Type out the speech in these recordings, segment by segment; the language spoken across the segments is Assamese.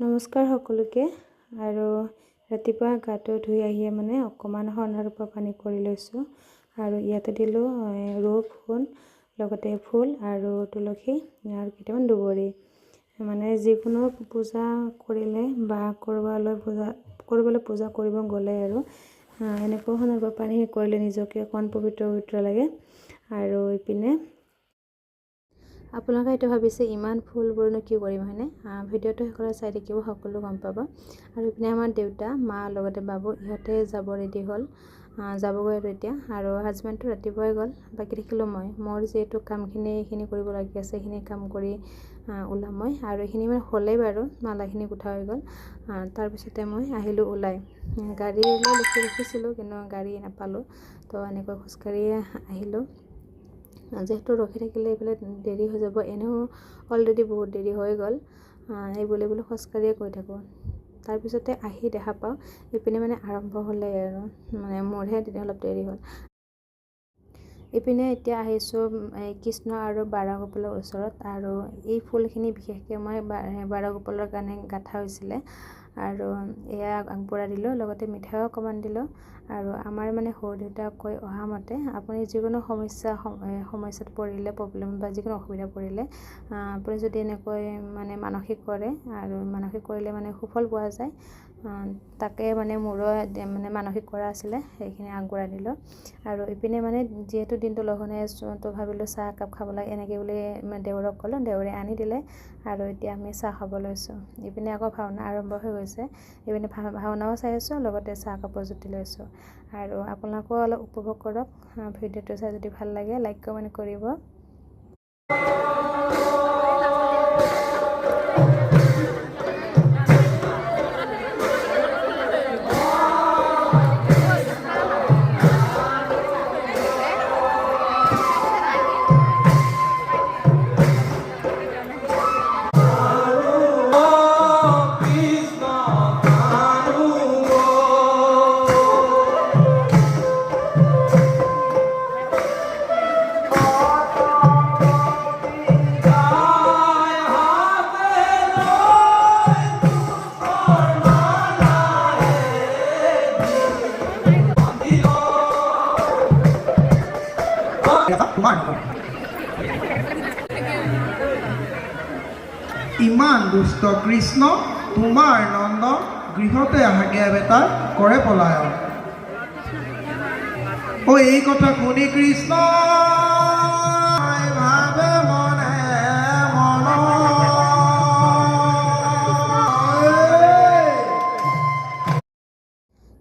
নমস্কাৰ সকলোকে। আৰু ৰাতিপুৱা গাটো ধুই আহিয়ে মানে অকণমান সন্ধাৰূপা পানী কৰি লৈছোঁ আৰু ইয়াতে দিলোঁ ৰূপ সোণ, লগতে ফুল আৰু তুলসী আৰু কেইটামান দুবৰি। মানে যিকোনো পূজা কৰিলে বা ক'ৰবালৈ পূজা কৰিব গ'লে আৰু এনেকুৱা সন্ধাৰূপা পানী কৰিলে নিজকে অকণমান পবিত্ৰ লাগে। আৰু ইপিনে আপোনালোকে এইটো ভাবিছে ইমান ফুলবোৰনো কি কৰিম হয়নে? ভিডিঅ'টো সকলোৱে চাই থাকিব, সকলো গম পাব। আৰু ইপিনে আমাৰ দেউতা, মা লগতে বাবু ইহঁতে যাব ৰেডি হ'ল, যাবগৈ আৰু এতিয়া। আৰু হাজবেণ্ডটো ৰাতিপুৱাই গ'ল, বাকী থাকিলোঁ মই। মোৰ যিহেতু কামখিনি এইখিনি কৰিব লাগি আছে, এইখিনি কাম কৰি ওলাম মই। আৰু এইখিনি মানে হ'লেই বাৰু, মালাখিনি গুঠা হৈ গ'ল। তাৰপিছতে মই আহিলোঁ ওলাই। গাড়ীলৈ ৰখিছিলোঁ কিন্তু গাড়ী নাপালোঁ, তো এনেকৈ খোজকাঢ়িয়ে আহিলোঁ। যিহেতু ৰখি থাকিলে এইফালে দেৰি হৈ যাব, এনেও অলৰেডি বহুত দেৰি হৈ গ'ল। এই বুলি খোজকাঢ়িয়ে গৈ থাকোঁ। তাৰপিছতে আহি দেখা পাওঁ ইপিনে মানে আৰম্ভ হ'লে আৰু মানে মোৰহে তেতিয়া অলপ দেৰি হ'ল। ইপিনে এতিয়া আহিছোঁ কৃষ্ণ আৰু বাৰগোপালৰ ওচৰত। আৰু এই ফুলখিনি বিশেষকৈ মই বাৰগোপালৰ কাৰণে গাঁঠা হৈছিলে আৰু এয়া আগবঢ়াই দিলোঁ, লগতে মিঠাইও অকণমান দিলোঁ। আৰু আমাৰ মানে সৰু দেউতাক কৈ অহা মতে আপুনি যিকোনো সমস্যাত পৰিলে, প্ৰব্লেম বা যিকোনো অসুবিধা পৰিলে আপুনি যদি এনেকৈ মানে মানসিক কৰে, আৰু মানসিক কৰিলে মানে সুফল পোৱা যায়। তাকে মানে মোৰো মানে মানসিক কৰা আছিলে, সেইখিনি আগবঢ়াই দিলোঁ। আৰু ইপিনে মানে যিহেতু দিনটো লঘোণে আছোঁ, তো ভাবিলোঁ চাহ একাপ খাব লাগে, এনেকৈ বুলি দেউৰক ক'লোঁ, দেউৰে আনি দিলে। আৰু এতিয়া আমি চাহ খাব লৈছোঁ। ইপিনে আকৌ ভাওনা আৰম্ভ হৈ গৈছে, ইপিনে ভাওনাও চাই আছোঁ, লগতে চাহ কাপো জুতি লৈছোঁ। আৰু আপোনালোকেও অলপ উপভোগ কৰক। ভিডিঅ'টো চাই যদি ভাল লাগে লাইক কমেণ্ট কৰিব। ইমান দুষ্ট কৃষ্ণ, তোমাৰ নন্দ গৃহতে আহাগে বেটা কৰে পলায়ন। এই কথা শুনি কৃষ্ণ ভাবে মনে মন।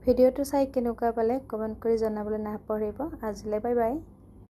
ভিডিঅ'টো চাই কেনেকুৱা পালে কমেণ্ট কৰি জনাবলৈ নাপাহৰিব। আজিলৈ বাই বাই।